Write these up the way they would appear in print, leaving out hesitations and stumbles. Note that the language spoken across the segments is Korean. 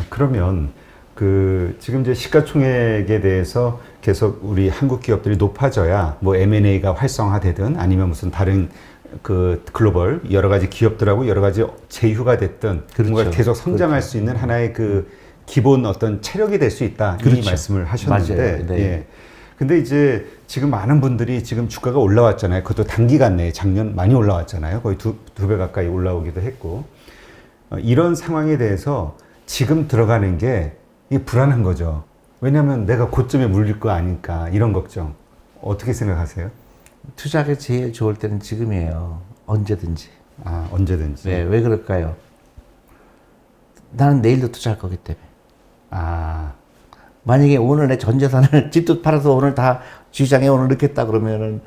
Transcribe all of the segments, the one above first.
그러면 지금 이제 시가총액에 대해서 계속 우리 한국 기업들이 높아져야 뭐 M&A가 활성화되든 아니면 무슨 다른 글로벌 여러 가지 기업들하고 여러 가지 제휴가 됐든 그렇죠. 뭔가 계속 성장할 수 있는 하나의 기본 어떤 체력이 될 수 있다. 이 말씀을 하셨는데. 맞아요. 네. 예. 근데 이제 지금 많은 분들이 지금 주가가 올라왔잖아요. 그것도 단기간 내에 작년 많이 올라왔잖아요. 거의 두 배 가까이 올라오기도 했고. 이런 상황에 대해서 지금 들어가는 게 이게 불안한 거죠. 왜냐하면 내가 고점에 물릴 거 아니까 이런 걱정. 어떻게 생각하세요? 투자하기 제일 좋을 때는 지금이에요. 언제든지. 언제든지. 네, 왜 그럴까요? 나는 내일도 투자할 거기 때문에. 만약에 오늘 내 전 재산을 집도 팔아서 오늘 다 주식장에 오늘 넣겠다 그러면은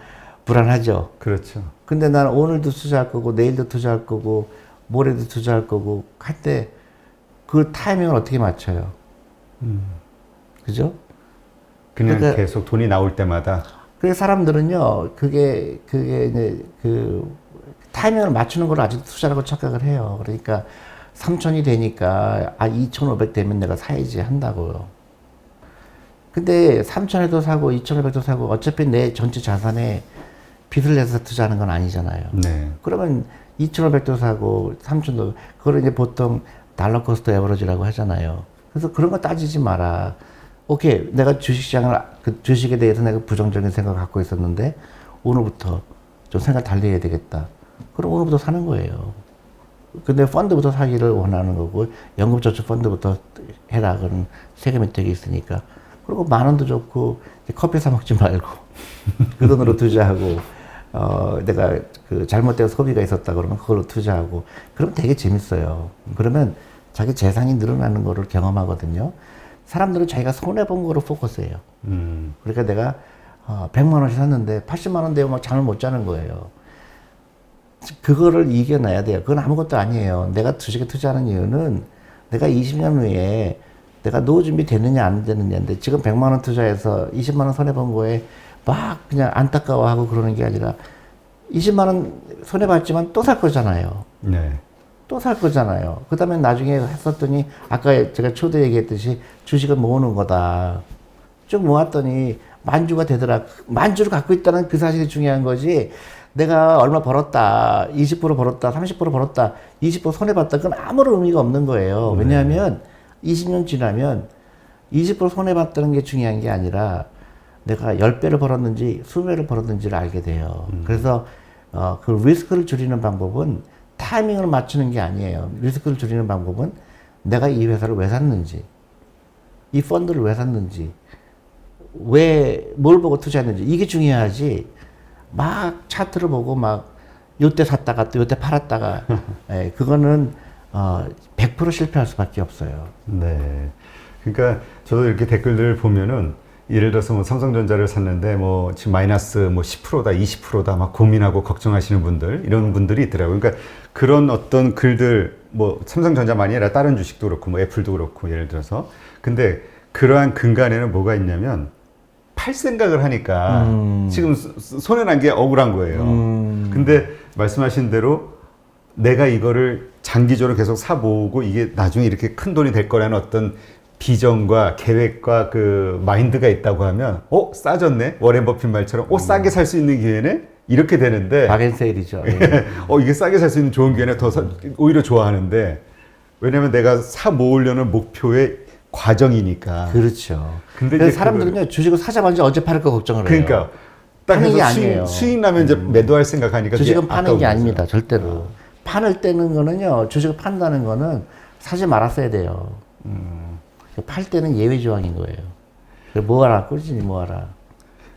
불안하죠. 그렇죠. 근데 나는 오늘도 투자할 거고 내일도 투자할 거고 모레도 투자할 거고 할 때 그 타이밍을 어떻게 맞춰요? 그죠? 그냥 그러니까 계속 돈이 나올 때마다. 그래서 사람들은요, 그게 이제 타이밍을 맞추는 걸 아직도 투자라고 착각을 해요. 그러니까 3,000이 되니까 2,500 되면 내가 사야지 한다고요. 근데 3,000에도 사고 2,500도 사고 어차피 내 전체 자산에 빚을 내서 투자하는 건 아니잖아요. 네. 그러면 2,500도 사고 3,000도 그걸 이제 보통 달러 코스트 에버리지라고 하잖아요. 그래서 그런 거 따지지 마라. 오케이, 내가 주식시장을 주식에 대해서 내가 부정적인 생각 갖고 있었는데 오늘부터 좀 생각 달리 해야 되겠다. 그럼 오늘부터 사는 거예요. 근데 펀드부터 사기를 원하는 거고 연금저축 펀드부터 해라. 그런 세금 혜택이 있으니까. 그리고 10,000원도 좋고 커피 사 먹지 말고 그 돈으로 투자하고 내가 잘못된 소비가 있었다 그러면 그걸로 투자하고 그러면 되게 재밌어요. 그러면 자기 재산이 늘어나는 거를 경험하거든요. 사람들은 자기가 손해본 거로 포커스해요. 그러니까 내가 100만 원씩 샀는데 80만 원 되면 막 잠을 못 자는 거예요. 그거를 이겨내야 돼요. 그건 아무것도 아니에요. 내가 주식에 투자하는 이유는 내가 20년 후에 내가 노후 준비 되느냐 안 되느냐인데 지금 100만 원 투자해서 20만 원 손해본 거에 막 그냥 안타까워하고 그러는 게 아니라 20만 원 손해봤지만 또 살 거잖아요. 네. 또 살 거잖아요. 그 다음에 나중에 했었더니 아까 제가 초대 얘기했듯이 주식을 모으는 거다. 쭉 모았더니 만주가 되더라. 만주를 갖고 있다는 그 사실이 중요한 거지. 내가 얼마 벌었다. 20% 벌었다. 30% 벌었다. 20% 손해봤다. 그건 아무런 의미가 없는 거예요. 왜냐하면 20년 지나면 20% 손해봤다는 게 중요한 게 아니라 내가 10배를 벌었는지 20배를 벌었는지를 알게 돼요. 그래서 그 리스크를 줄이는 방법은 타이밍을 맞추는 게 아니에요. 리스크를 줄이는 방법은 내가 이 회사를 왜 샀는지, 이 펀드를 왜 샀는지, 뭘 보고 투자했는지 이게 중요하지. 막 차트를 보고 막 요때 샀다가 또 요때 팔았다가 그거는 100% 실패할 수밖에 없어요. 네. 그러니까 저도 이렇게 댓글들을 보면은 예를 들어서 뭐 삼성전자를 샀는데 뭐 지금 마이너스 뭐 10%다, 20%다 막 고민하고 걱정하시는 분들 이런 분들이 있더라고요. 그러니까 그런 어떤 글들 뭐 삼성전자만이 아니라 다른 주식도 그렇고 뭐 애플도 그렇고 예를 들어서 근데 그러한 근간에는 뭐가 있냐면 팔 생각을 하니까 지금 손해난 게 억울한 거예요. 근데 말씀하신 대로 내가 이거를 장기적으로 계속 사 모으고 이게 나중에 이렇게 큰 돈이 될 거라는 어떤 비전과 계획과 그 마인드가 있다고 하면 싸졌네 워렌 버핏 말처럼 싸게 살 수 있는 기회네 이렇게 되는데 박앤세일이죠. 이게 싸게 살 수 있는 좋은 기회네 오히려 좋아하는데 왜냐면 내가 사 모으려는 목표의 과정이니까. 그렇죠. 근데 그래서 사람들은요 주식을 사자마자 언제 팔을까 걱정을 해요. 그러니까 딱 파는 게 해서 아니에요. 수익 나면 이제 매도할 생각하니까 주식은 파는 게 거죠. 아닙니다. 절대로. 팔을 때는 거는요 주식을 판다는 거는 사지 말았어야 돼요. 팔 때는 예외 조항인 거예요. 모아라, 꾸준히 모아라.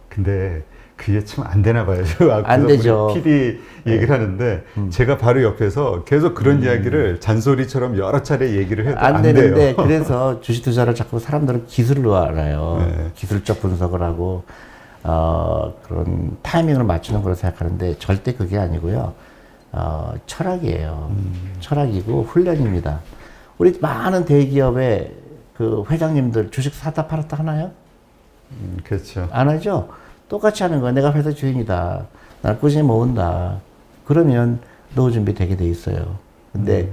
근데 그게 참 안 되나 봐요. 안 되죠. PD 얘기를 하는데 제가 바로 옆에서 계속 그런 이야기를 잔소리처럼 여러 차례 얘기를 해도 안 되는데 돼요. 그래서 주식 투자를 자꾸 사람들은 기술로 알아요. 네. 기술적 분석을 하고 그런 타이밍을 맞추는 걸로 생각하는데 절대 그게 아니고요. 철학이에요. 철학이고 훈련입니다. 우리 많은 대기업의 그 회장님들 주식 사다 팔았다 하나요? 그렇죠. 안 하죠? 똑같이 하는 거야. 내가 회사 주인이다. 날 꾸준히 모은다. 그러면 노후 준비 되게 돼 있어요. 근데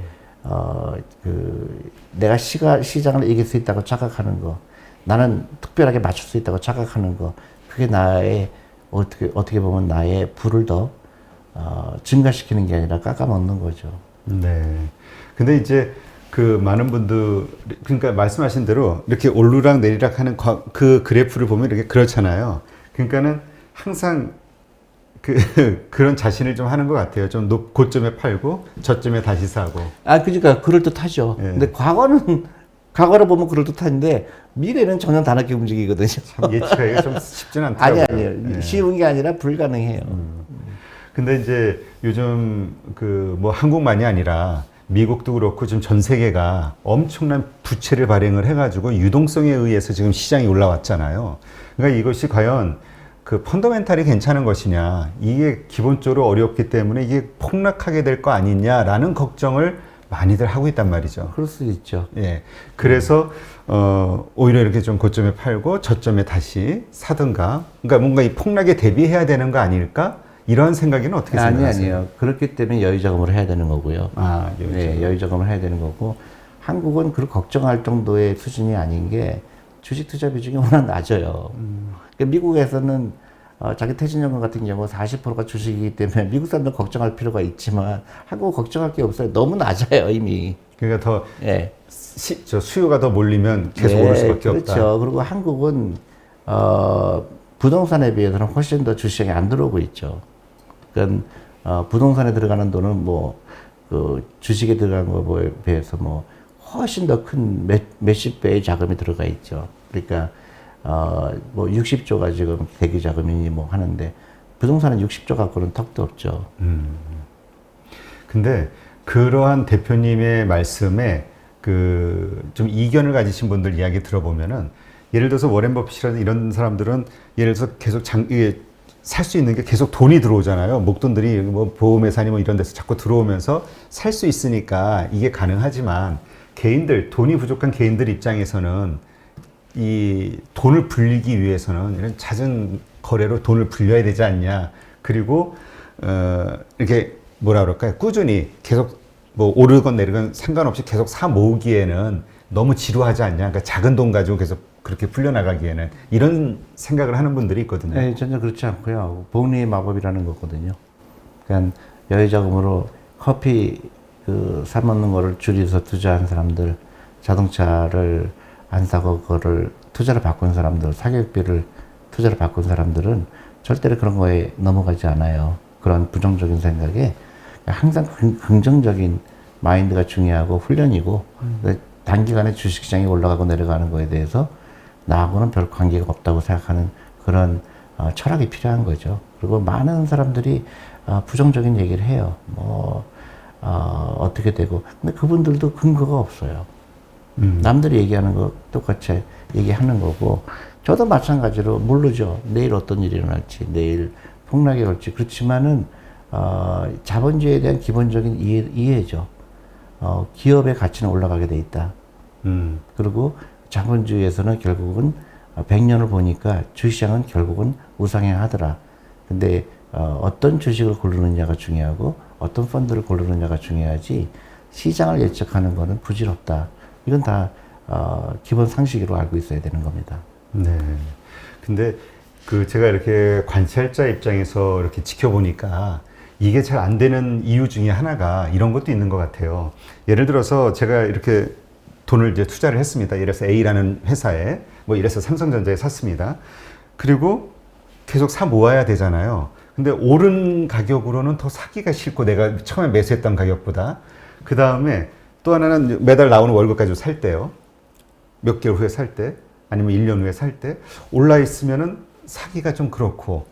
내가 시장을 이길 수 있다고 착각하는 거, 나는 특별하게 맞출 수 있다고 착각하는 거, 그게 나의 어떻게 보면 나의 부를 더 증가시키는 게 아니라 깎아먹는 거죠. 네. 근데 이제 그 많은 분들, 그러니까 말씀하신 대로 이렇게 오르락 내리락 하는 그 그래프를 보면 이렇게 그렇잖아요. 그러니까는 항상 그런 자신을 좀 하는 것 같아요. 좀 고점에 팔고 저점에 다시 사고. 그러니까 그럴듯하죠. 예. 근데 과거를 보면 그럴듯한데 미래는 전혀 다르게 움직이거든요. 참 예측하기가 좀 쉽진 않더라고요. 아니에요. 예. 쉬운 게 아니라 불가능해요. 근데 이제 요즘 뭐 한국만이 아니라 미국도 그렇고 지금 전 세계가 엄청난 부채를 발행을 해가지고 유동성에 의해서 지금 시장이 올라왔잖아요. 그러니까 이것이 과연 그 펀더멘탈이 괜찮은 것이냐, 이게 기본적으로 어렵기 때문에 이게 폭락하게 될 거 아니냐라는 걱정을 많이들 하고 있단 말이죠. 그럴 수 있죠. 예. 그래서 오히려 이렇게 좀 고점에 팔고 저점에 다시 사든가. 그러니까 뭔가 이 폭락에 대비해야 되는 거 아닐까? 이런 생각에는 어떻게 생각하세요? 아니요. 그렇기 때문에 여유 자금을 해야 되는 거고요. 네, 여유 자금을 해야 되는 거고, 한국은 그걸 걱정할 정도의 수준이 아닌 게 주식 투자 비중이 워낙 낮아요. 그러니까 미국에서는 자기 퇴직연금 같은 경우 40%가 주식이기 때문에 미국 사람들 걱정할 필요가 있지만 한국은 걱정할 게 없어요. 너무 낮아요, 이미. 그러니까 더 예. 수요가 더 몰리면 계속 네, 오를 수밖에 그렇죠. 없다. 그리고 한국은 부동산에 비해서는 훨씬 더 주시장에 안 들어오고 있죠. 그러니까 부동산에 들어가는 돈은 그 주식에 들어간 거에 비해서 훨씬 더 큰 몇십 배의 자금이 들어가 있죠. 그러니까 60조가 지금 대기 자금이 하는데 부동산은 60조 갖고는 턱도 없죠. 근데 그러한 대표님의 말씀에 좀 이견을 가지신 분들 이야기 들어보면은, 예를 들어서 워렌 버핏이라든 이런 사람들은 예를 들어서 계속 살 수 있는 게 계속 돈이 들어오잖아요. 목돈들이 뭐 보험회사니 뭐 이런 데서 자꾸 들어오면서 살 수 있으니까 이게 가능하지만, 돈이 부족한 개인들 입장에서는 이 돈을 불리기 위해서는 이런 잦은 거래로 돈을 불려야 되지 않냐. 그리고 이렇게 뭐라 그럴까요? 꾸준히 계속 오르건 내리건 상관없이 계속 사 모으기에는 너무 지루하지 않냐. 그러니까 작은 돈 가지고 계속 그렇게 풀려나가기에는, 이런 생각을 하는 분들이 있거든요. 네, 전혀 그렇지 않고요. 복리의 마법이라는 거거든요. 그러니까 여유자금으로 커피 사 먹는 거를 줄여서 투자한 사람들, 자동차를 안 사고 그거를 투자를 바꾼 사람들, 사교육비를 투자를 바꾼 사람들은 절대로 그런 거에 넘어가지 않아요. 그런 부정적인 생각에 항상 긍정적인 마인드가 중요하고 훈련이고, 단기간에 주식시장이 올라가고 내려가는 거에 대해서 나하고는 별 관계가 없다고 생각하는 그런 철학이 필요한 거죠. 그리고 많은 사람들이 부정적인 얘기를 해요. 어떻게 되고. 근데 그분들도 근거가 없어요. 남들이 얘기하는 거 똑같이 얘기하는 거고, 저도 마찬가지로 모르죠. 내일 어떤 일이 일어날지, 내일 폭락이 올지. 그렇지만은 자본주의에 대한 기본적인 이해죠. 기업의 가치는 올라가게 돼 있다. 그리고 자본주의에서는 결국은 100년을 보니까 주식시장은 결국은 우상향하더라. 근데 어떤 주식을 고르느냐가 중요하고 어떤 펀드를 고르느냐가 중요하지, 시장을 예측하는 거는 부질없다. 이건 다 기본 상식으로 알고 있어야 되는 겁니다. 네. 근데 제가 이렇게 관찰자 입장에서 이렇게 지켜보니까 이게 잘 안 되는 이유 중에 하나가 이런 것도 있는 것 같아요. 예를 들어서 제가 이렇게 돈을 이제 투자를 했습니다. 예를 들어서 A라는 회사에, 이래서 삼성전자에 샀습니다. 그리고 계속 사 모아야 되잖아요. 근데 오른 가격으로는 더 사기가 싫고, 내가 처음에 매수했던 가격보다. 그 다음에 또 하나는 매달 나오는 월급 가지고 살 때요. 몇 개월 후에 살 때, 아니면 1년 후에 살 때, 올라 있으면은 사기가 좀 그렇고,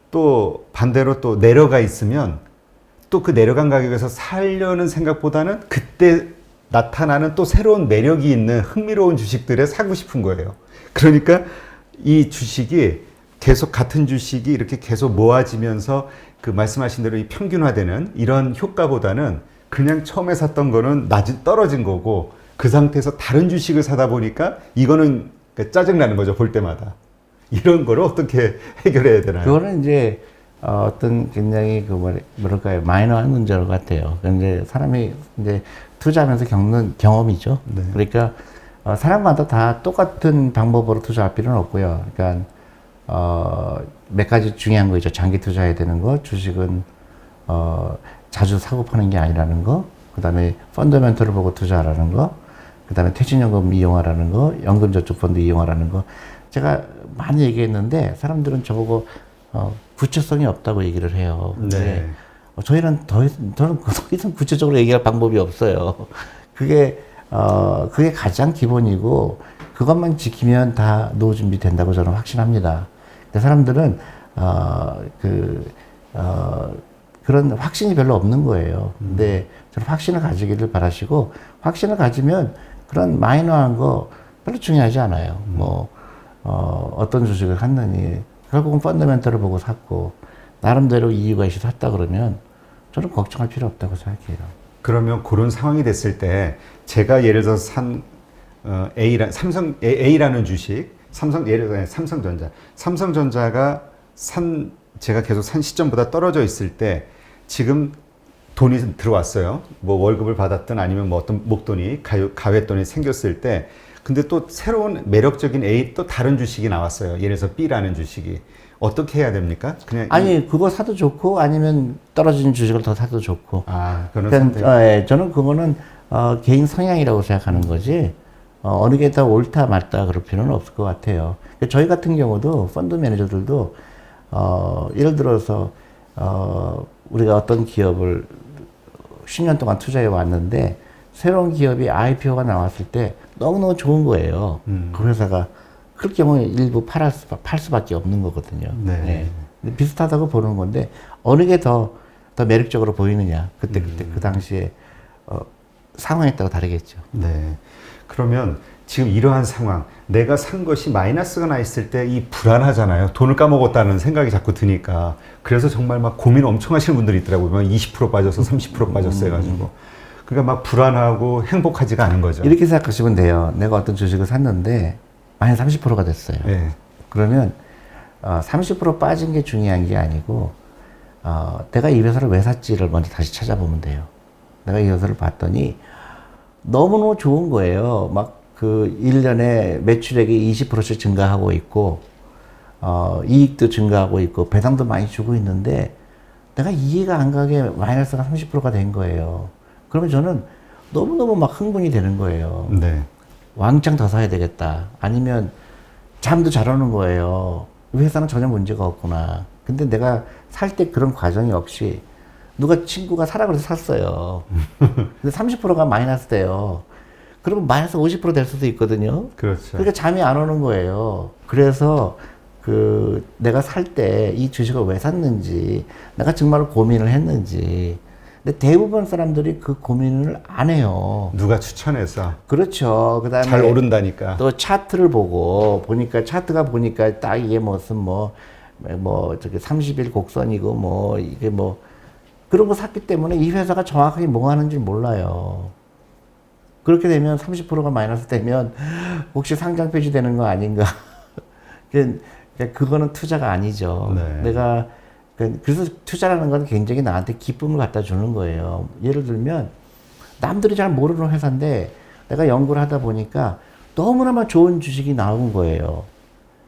또 반대로 또 내려가 있으면 또 그 내려간 가격에서 살려는 생각보다는 그때 나타나는 또 새로운 매력이 있는 흥미로운 주식들에 사고 싶은 거예요. 그러니까 이 주식이 계속, 같은 주식이 이렇게 계속 모아지면서 그 말씀하신 대로 이 평균화되는 이런 효과보다는 그냥 처음에 샀던 거는 떨어진 거고, 그 상태에서 다른 주식을 사다 보니까 이거는 짜증나는 거죠, 볼 때마다. 이런 거를 어떻게 해결해야 되나요? 그거는 이제 어떤 굉장히 뭐랄까요, 마이너한 문제 같아요. 근데 사람이 이제 투자하면서 겪는 경험이죠. 네. 그러니까 사람마다 다 똑같은 방법으로 투자할 필요는 없고요. 그러니까 몇 가지 중요한 거 있죠. 장기 투자해야 되는 거, 주식은 자주 사고 파는 게 아니라는 거, 그다음에 펀더멘털을 보고 투자하라는 거, 그다음에 퇴직연금 이용하라는 거, 연금저축펀드 이용하라는 거. 제가 많이 얘기했는데 사람들은 저보고 구체성이 없다고 얘기를 해요. 근데 저는 더 이상 구체적으로 얘기할 방법이 없어요. 그게 가장 기본이고 그것만 지키면 다 노후 준비 된다고 저는 확신합니다. 근데 사람들은 그런 확신이 별로 없는 거예요. 근데 저는 확신을 가지기를 바라시고, 확신을 가지면 그런 마이너한 거 별로 중요하지 않아요. 어떤 주식을 샀느니, 결국은 펀더멘털을 보고 샀고, 나름대로 이유가 있어서 샀다 그러면 저는 걱정할 필요 없다고 생각해요. 그러면 그런 상황이 됐을 때 제가 예를 들어서 산 A라는 주식, 예를 들어 삼성전자가 제가 계속 산 시점보다 떨어져 있을 때 지금 돈이 들어왔어요. 뭐 월급을 받았든 아니면 뭐 어떤 목돈이 가외돈이 생겼을 때, 근데 또 새로운 매력적인 또 다른 주식이 나왔어요. 예를 들어서 B라는 주식이. 어떻게 해야 됩니까? 그거 사도 좋고, 아니면 떨어진 주식을 더 사도 좋고. 그런 그러니까, 저는 그거는 개인 성향이라고 생각하는 거지, 어느 게 다 옳다 맞다 그럴 필요는 없을 것 같아요. 저희 같은 경우도 펀드 매니저들도 예를 들어서 우리가 어떤 기업을 10년 동안 투자해 왔는데 새로운 기업이 IPO가 나왔을 때 너무너무 좋은 거예요. 그 회사가 그럴 경우에 일부 팔 수밖에 없는 거거든요. 네. 근데 비슷하다고 보는 건데 어느 게 더 매력적으로 보이느냐, 그때 그 당시에 상황에 따라 다르겠죠. 네. 그러면 지금 이러한 상황, 내가 산 것이 마이너스가 나 있을 때 이 불안하잖아요. 돈을 까먹었다는 생각이 자꾸 드니까. 그래서 정말 막 고민 엄청 하시는 분들이 있더라고요. 막 20% 빠져서 30% 빠졌어 해가지고. 그러니까 막 불안하고 행복하지가 않은 거죠. 이렇게 생각하시면 돼요. 내가 어떤 주식을 샀는데 마이너스 30%가 됐어요. 네. 그러면 30% 빠진 게 중요한 게 아니고 내가 이 회사를 왜 샀지를 먼저 다시 찾아보면 돼요. 내가 이 회사를 봤더니 너무너무 좋은 거예요. 막 1년에 매출액이 20%씩 증가하고 있고, 이익도 증가하고 있고, 배당도 많이 주고 있는데, 내가 이해가 안 가게 마이너스가 30%가 된 거예요. 그러면 저는 너무너무 막 흥분이 되는 거예요. 네. 왕창 더 사야 되겠다. 아니면 잠도 잘 오는 거예요. 이 회사는 전혀 문제가 없구나. 근데 내가 살 때 그런 과정이 없이 친구가 사라 그래서 샀어요. 근데 30%가 마이너스 돼요. 그러면 마이너스 50% 될 수도 있거든요. 그렇죠. 그러니까 잠이 안 오는 거예요. 그래서 내가 살 때 이 주식을 왜 샀는지, 내가 정말 고민을 했는지. 근데 대부분 사람들이 그 고민을 안 해요. 누가 추천해서. 그렇죠. 그다음에 잘 오른다니까. 또 차트를 보니까 딱 이게 무슨 저기 30일 곡선이고 이게 그런 거 샀기 때문에 이 회사가 정확하게 뭐 하는지 몰라요. 그렇게 되면 30%가 마이너스 되면 혹시 상장 폐지되는 거 아닌가? 그거는 투자가 아니죠. 네. 그래서 투자라는 건 굉장히 나한테 기쁨을 갖다 주는 거예요. 예를 들면 남들이 잘 모르는 회사인데 내가 연구를 하다 보니까 너무나마 좋은 주식이 나온 거예요.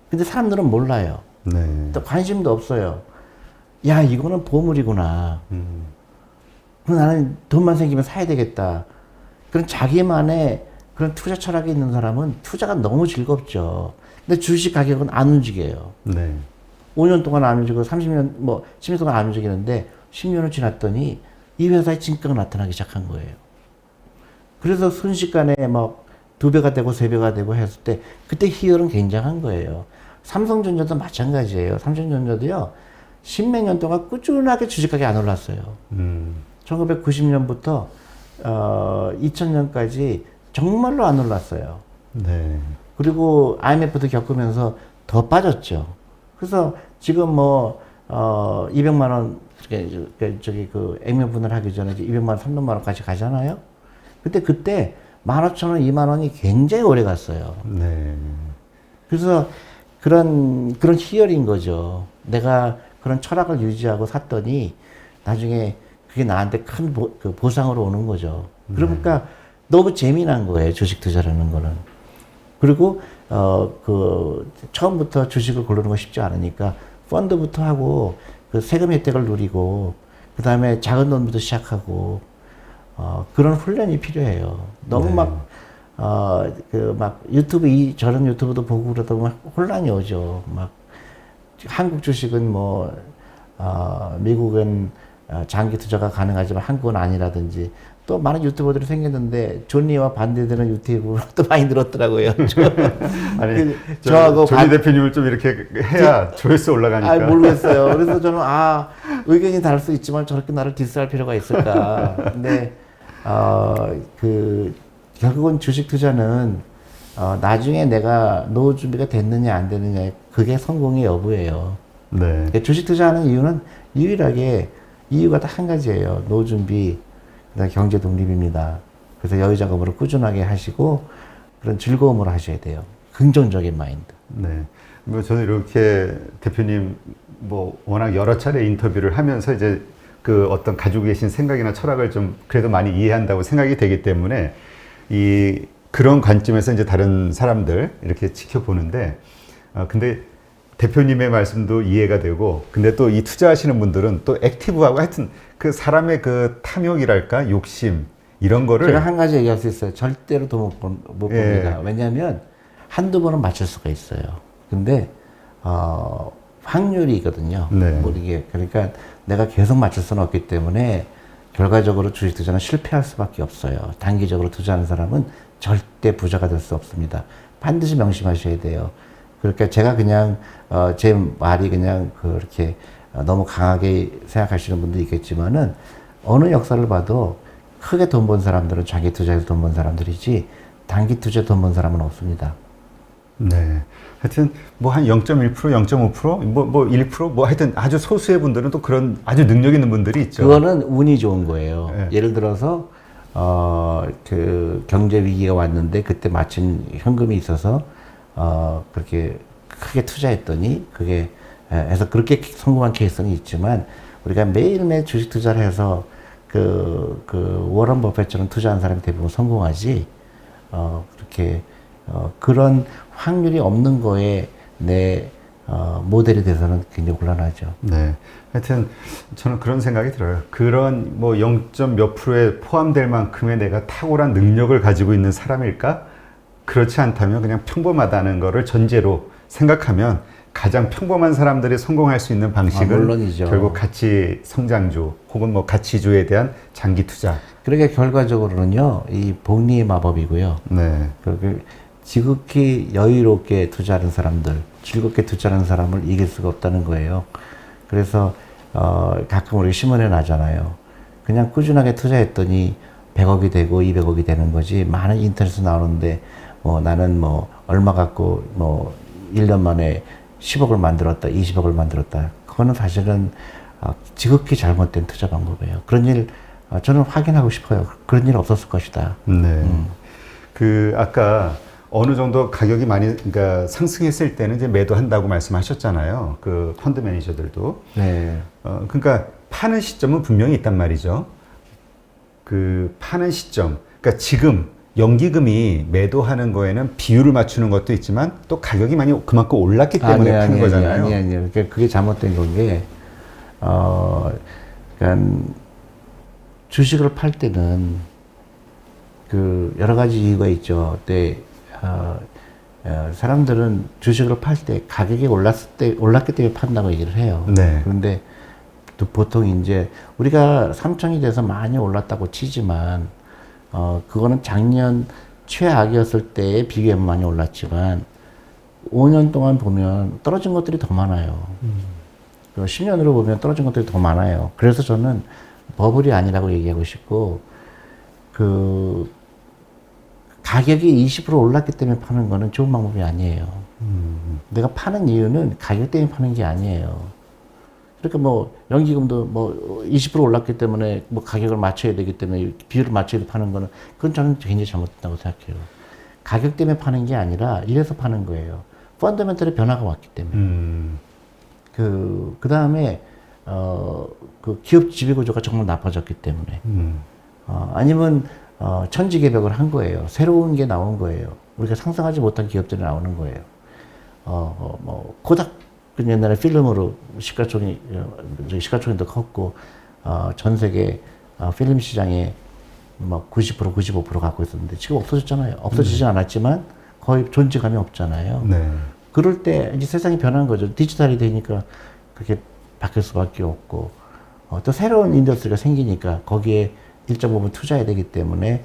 근데 사람들은 몰라요. 네. 또 관심도 없어요. 야, 이거는 보물이구나. 그럼 나는 돈만 생기면 사야 되겠다. 그런 자기만의 그런 투자 철학이 있는 사람은 투자가 너무 즐겁죠. 근데 주식 가격은 안 움직여요. 네. 5년 동안 안 움직이고 30년, 10년 동안 안 움직이는데 10년을 지났더니 이 회사의 진가가 나타나기 시작한 거예요. 그래서 순식간에 2배가 되고 3배가 되고 했을 때 그때 희열은 굉장한 거예요. 삼성전자도 마찬가지예요. 삼성전자도요, 10몇 년 동안 꾸준하게 주식가격이 안 올랐어요. 1990년부터 2000년까지 정말로 안 올랐어요. 네. 그리고 IMF도 겪으면서 더 빠졌죠. 그래서 지금 200만 원, 액면분할 하기 전에 200만 원, 300만 원까지 가잖아요. 그때 15,000원, 2만 원이 굉장히 오래 갔어요. 네. 그래서 그런 희열인 거죠. 내가 그런 철학을 유지하고 샀더니 나중에 그게 나한테 큰 보상으로 오는 거죠. 그러니까 너무 재미난 거예요. 주식 투자라는 거는. 그리고 처음부터 주식을 고르는 거 쉽지 않으니까 펀드부터 하고 그 세금 혜택을 누리고 그 다음에 작은 돈부터 시작하고 그런 훈련이 필요해요. 너무 막 저런 유튜브도 보고 그러다 보면 혼란이 오죠. 막 한국 주식은 미국은 장기 투자가 가능하지만 한국은 아니라든지 또 많은 유튜버들이 생겼는데 존니와 반대되는 유튜브 또 많이 늘었더라고요. 아니, 저하고 조니 대표님을 좀 이렇게 해야 조회수 올라가니까. 모르겠어요. 그래서 저는 의견이 다를 수 있지만 저렇게 나를 디스할 필요가 있을까. 근데 결국은 주식 투자는 나중에 내가 노후 준비가 됐느냐 안 됐느냐 그게 성공의 여부예요. 네. 주식 투자하는 이유는 유일하게 이유가 딱 한 가지예요. 노후 준비, 그다음에 경제 독립입니다. 그래서 여유 작업으로 꾸준하게 하시고 그런 즐거움으로 하셔야 돼요. 긍정적인 마인드. 네. 저는 이렇게 대표님 워낙 여러 차례 인터뷰를 하면서 이제 그 어떤 가지고 계신 생각이나 철학을 좀 그래도 많이 이해한다고 생각이 되기 때문에 그런 관점에서 이제 다른 사람들 이렇게 지켜보는데 근데 대표님의 말씀도 이해가 되고 근데 또 이 투자하시는 분들은 또 액티브하고 하여튼 그 사람의 그 탐욕이랄까 욕심 이런 거를 제가 한 가지 얘기할 수 있어요. 절대로 못 봅니다. 왜냐하면 한두 번은 맞출 수가 있어요. 근데 확률이거든요. 네. 모르게. 그러니까 내가 계속 맞출 수는 없기 때문에 결과적으로 주식 투자는 실패할 수밖에 없어요. 단기적으로 투자하는 사람은 절대 부자가 될 수 없습니다. 반드시 명심하셔야 돼요. 그러니까 제가 그냥 제 말이 그냥 그렇게 너무 강하게 생각하시는 분도 있겠지만은 어느 역사를 봐도 크게 돈 번 사람들은 장기 투자에서 돈 번 사람들이지 단기 투자에 돈 번 사람은 없습니다. 네. 하여튼 한 0.1%, 0.5%, 1%, 하여튼 아주 소수의 분들은 또 그런 아주 능력 있는 분들이 있죠. 그거는 운이 좋은 거예요. 네. 예를 들어서 그 경제 위기가 왔는데 그때 마침 현금이 있어서 그렇게 크게 투자했더니 그게 해서 그렇게 성공한 케이스는 있지만 우리가 매일매일 주식 투자를 해서 그 워런 버핏처럼 투자한 사람이 대부분 성공하지 그렇게 그런 확률이 없는 거에 내 모델이 돼서는 굉장히 곤란하죠. 네. 하여튼 저는 그런 생각이 들어요. 그런 0. 몇 프로에 포함될 만큼의 내가 탁월한 능력을 가지고 있는 사람일까? 그렇지 않다면 그냥 평범하다는 거를 전제로 생각하면 가장 평범한 사람들이 성공할 수 있는 방식은 물론이죠. 결국 가치 성장주 혹은 가치주에 대한 장기 투자. 그러니까 결과적으로는요, 이 복리의 마법이고요. 네. 지극히 여유롭게 투자하는 사람들, 즐겁게 투자하는 사람을 이길 수가 없다는 거예요. 그래서 가끔 우리 신문에 나잖아요. 그냥 꾸준하게 투자했더니 100억이 되고 200억이 되는 거지. 많은 인터넷에 나오는데 나는 얼마 갖고 1년 만에 10억을 만들었다, 20억을 만들었다. 그거는 사실은 지극히 잘못된 투자 방법이에요. 그런 일 저는 확인하고 싶어요. 그런 일 없었을 것이다. 네. 아까 어느 정도 가격이 많이 그러니까 상승했을 때는 이제 매도한다고 말씀하셨잖아요. 그 펀드 매니저들도. 네. 그러니까 파는 시점은 분명히 있단 말이죠. 그 파는 시점. 그러니까 지금 연기금이 매도하는 거에는 비율을 맞추는 것도 있지만 또 가격이 많이 그만큼 올랐기 때문에 파는 거잖아요. 아니요. 그러니까 그게 잘못된 건 게, 그러니까 주식을 팔 때는 그 여러 가지 이유가 있죠. 사람들은 주식을 팔 때 가격이 올랐기 때문에 판다고 얘기를 해요. 네. 그런데 또 보통 이제 우리가 3천이 돼서 많이 올랐다고 치지만, 그거는 작년 최악이었을 때에 비교하면 많이 올랐지만, 5년 동안 보면 떨어진 것들이 더 많아요. 10년으로 보면 떨어진 것들이 더 많아요. 그래서 저는 버블이 아니라고 얘기하고 싶고, 가격이 20% 올랐기 때문에 파는 거는 좋은 방법이 아니에요. 내가 파는 이유는 가격 때문에 파는 게 아니에요. 그러니까 연기금도 20% 올랐기 때문에 가격을 맞춰야 되기 때문에 비율을 맞춰야 파는 거는 그건 저는 굉장히 잘못됐다고 생각해요. 가격 때문에 파는 게 아니라 이래서 파는 거예요. 펀더멘털의 변화가 왔기 때문에. 그 다음에 그 기업 지배 구조가 정말 나빠졌기 때문에 아니면 천지개벽을 한 거예요. 새로운 게 나온 거예요. 우리가 상상하지 못한 기업들이 나오는 거예요. 뭐 코닥 옛날에 필름으로 시가총액도 컸고 전 세계 필름 시장에 뭐 90% 95% 갖고 있었는데 지금 없어졌잖아요. 없어지진 않았지만 거의 존재감이 없잖아요. 네. 그럴 때 이제 세상이 변한 거죠. 디지털이 되니까 그렇게 바뀔 수밖에 없고 또 새로운 인더스트리가 생기니까 거기에 일정 부분 투자해야 되기 때문에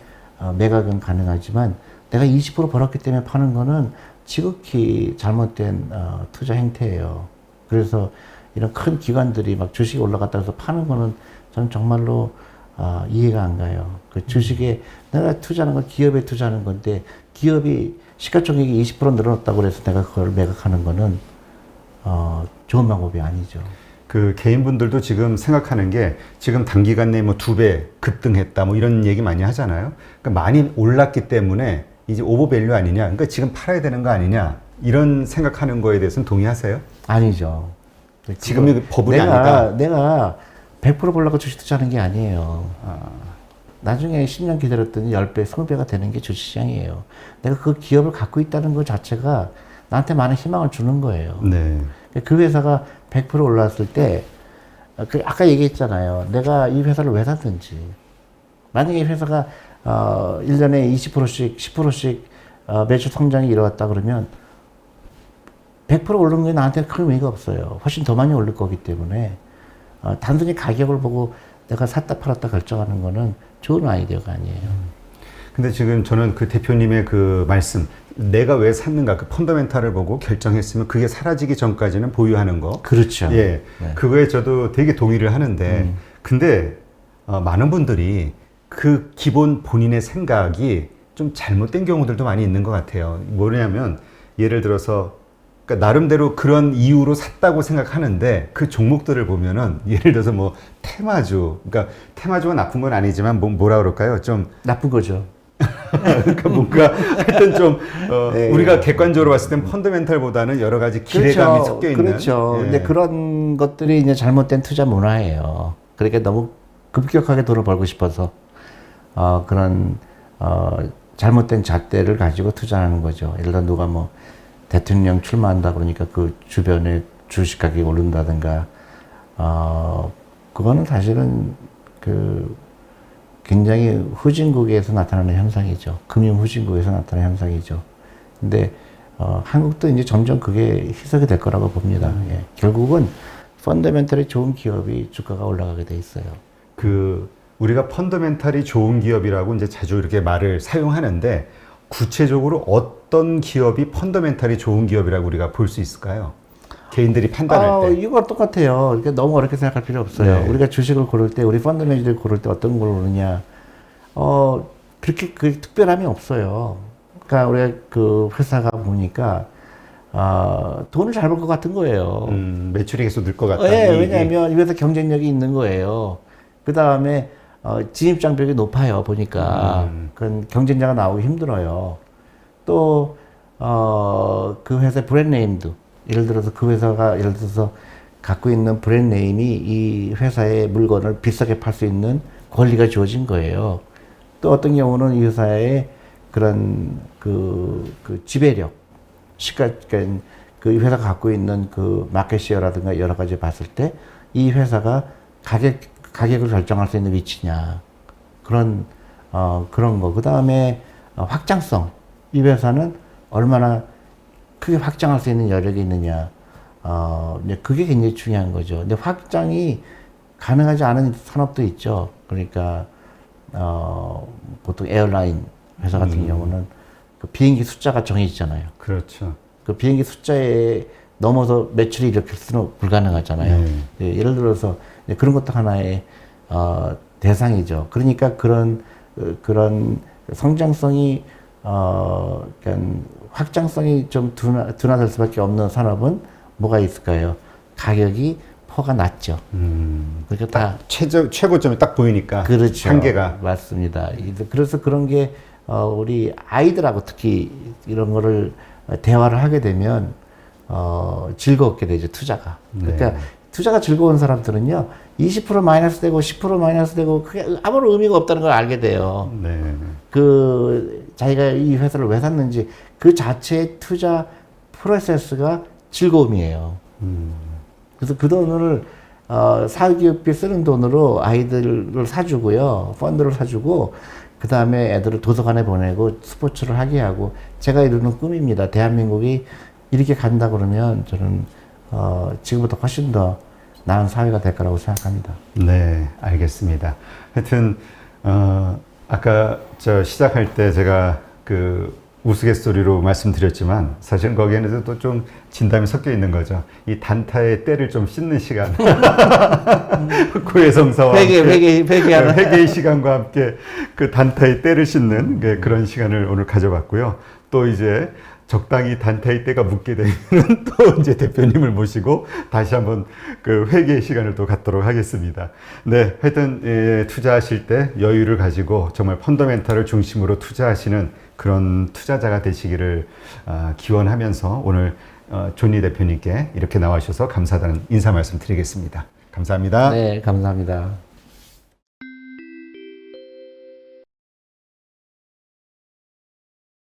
매각은 가능하지만 내가 20% 벌었기 때문에 파는 거는 지극히 잘못된 투자 행태예요. 그래서 이런 큰 기관들이 막 주식이 올라갔다 해서 파는 거는 저는 정말로 이해가 안 가요. 그 주식에 내가 투자하는 건 기업에 투자하는 건데 기업이 시가총액이 20% 늘어났다고 해서 내가 그걸 매각하는 거는 좋은 방법이 아니죠. 그 개인분들도 지금 생각하는 게 지금 단기간 내에 뭐 2배 급등했다 뭐 이런 얘기 많이 하잖아요. 그러니까 많이 올랐기 때문에 이제 오버밸류 아니냐. 그러니까 지금 팔아야 되는 거 아니냐. 이런 생각하는 거에 대해서는 동의하세요? 아니죠. 지금이 버블이 아니다. 내가 100% 벌려고 주식 투자하는 게 아니에요. 나중에 10년 기다렸더니 10배, 20배가 되는 게 주식시장이에요. 내가 그 기업을 갖고 있다는 것 자체가 나한테 많은 희망을 주는 거예요. 네. 그 회사가 100% 올랐을 때, 아까 얘기했잖아요. 내가 이 회사를 왜 샀는지. 만약에 이 회사가 1년에 20%씩, 10%씩 매출 성장이 이루어졌다 그러면 100% 오른 게 나한테 큰 의미가 없어요. 훨씬 더 많이 오를 거기 때문에 단순히 가격을 보고 내가 샀다 팔았다 결정하는 거는 좋은 아이디어가 아니에요. 근데 지금 저는 그 대표님의 그 말씀, 내가 왜 샀는가, 그 펀더멘탈을 보고 결정했으면 그게 사라지기 전까지는 보유하는 거. 그렇죠. 예. 네. 그거에 저도 되게 동의를 하는데, 근데 많은 분들이 그 기본 본인의 생각이 좀 잘못된 경우들도 많이 있는 것 같아요. 뭐냐면, 예를 들어서, 그러니까 나름대로 그런 이유로 샀다고 생각하는데 그 종목들을 보면은 예를 들어서 뭐 테마주, 그러니까 테마주가 나쁜 건 아니지만 뭐라 그럴까요? 좀 나쁜 거죠. 그러니까 뭔가 하여튼 좀 네. 우리가 객관적으로 봤을 땐 펀더멘탈보다는 여러 가지 기대감이 그렇죠. 섞여 있는. 그렇죠. 예. 근데 그런 것들이 이제 잘못된 투자 문화예요. 그러니까 너무 급격하게 돈을 벌고 싶어서 그런 잘못된 잣대를 가지고 투자하는 거죠. 예를 들어 누가 뭐 대통령 출마한다 그러니까 그 주변에 주식 가격이 오른다든가 그거는 사실은 그 굉장히 후진국에서 나타나는 현상이죠. 금융 후진국에서 나타나는 현상이죠. 근데 한국도 이제 점점 그게 희석이 될 거라고 봅니다. 예. 결국은 펀더멘털이 좋은 기업이 주가가 올라가게 돼 있어요. 그 우리가 펀더멘탈이 좋은 기업이라고 이제 자주 이렇게 말을 사용하는데 구체적으로 어떤 기업이 펀더멘탈이 좋은 기업이라고 우리가 볼 수 있을까요? 개인들이 판단할 때. 이거 똑같아요. 그러니까 너무 어렵게 생각할 필요 없어요. 네. 우리가 주식을 고를 때, 우리 펀더멘털을 고를 때 어떤 걸 고르냐. 그렇게 그 특별함이 없어요. 그러니까 우리가 그 회사가 보니까, 돈을 잘 벌 것 같은 거예요. 매출이 계속 늘 것 같다. 예, 왜냐하면 이 회사 경쟁력이 있는 거예요. 그 다음에, 진입장벽이 높아요, 보니까. 그런 경쟁자가 나오기 힘들어요. 또, 그 회사의 브랜드 네임도. 예를 들어서 그 회사가 예를 들어서 갖고 있는 브랜드 네임이 이 회사의 물건을 비싸게 팔 수 있는 권리가 주어진 거예요. 또 어떤 경우는 이 회사의 그런 그 지배력, 그러니까 그 회사가 갖고 있는 그 마켓시어라든가 여러 가지 봤을 때 이 회사가 가격을 결정할 수 있는 위치냐. 그런 거. 그 다음에 확장성. 이 회사는 얼마나 크게 확장할 수 있는 여력이 있느냐. 이제 그게 굉장히 중요한 거죠. 근데 확장이 가능하지 않은 산업도 있죠. 그러니까, 보통 에어라인 회사 같은 경우는 그 비행기 숫자가 정해지잖아요. 그렇죠. 그 비행기 숫자에 넘어서 매출이 이렇게 수는 불가능하잖아요. 예, 예를 들어서 그런 것도 하나의, 대상이죠. 그러니까 그런 성장성이, 그러니까 확장성이 좀 둔화될 수밖에 없는 산업은 뭐가 있을까요? 가격이 퍼가 낮죠. 그러니까 다 최고점이 딱 보이니까. 그렇죠. 한계가. 맞습니다. 그래서 그런 게 우리 아이들하고 특히 이런 거를 대화를 하게 되면 즐겁게 되죠, 투자가. 그러니까 네. 투자가 즐거운 사람들은요, 20% 마이너스 되고 10% 마이너스 되고 그게 아무런 의미가 없다는 걸 알게 돼요. 네. 그 자기가 이 회사를 왜 샀는지 그 자체의 투자 프로세스가 즐거움이에요. 그래서 그 돈을 사기업이 쓰는 돈으로 아이들을 사주고요, 펀드를 사주고 그 다음에 애들을 도서관에 보내고 스포츠를 하게 하고 제가 이루는 꿈입니다. 대한민국이 이렇게 간다 그러면 저는 지금부터 훨씬 더 나은 사회가 될 거라고 생각합니다. 네, 알겠습니다. 하여튼 아까 저 시작할 때 제가 그 우스갯소리로 말씀드렸지만 사실은 거기에는 또 좀 진담이 섞여 있는 거죠. 이 단타의 때를 좀 씻는 시간. 고해성사와 회개하는. 회개의 시간과 함께 그 단타의 때를 씻는 그런 시간을 오늘 가져봤고요. 또 이제 적당히 단타의 때가 묻게 되면 또 이제 대표님을 모시고 다시 한번 그 회개의 시간을 또 갖도록 하겠습니다. 네, 하여튼 투자하실 때 여유를 가지고 정말 펀더멘탈을 중심으로 투자하시는 그런 투자자가 되시기를 기원하면서 오늘 존리 대표님께 이렇게 나와주셔서 감사하다는 인사 말씀 드리겠습니다. 감사합니다. 네, 감사합니다.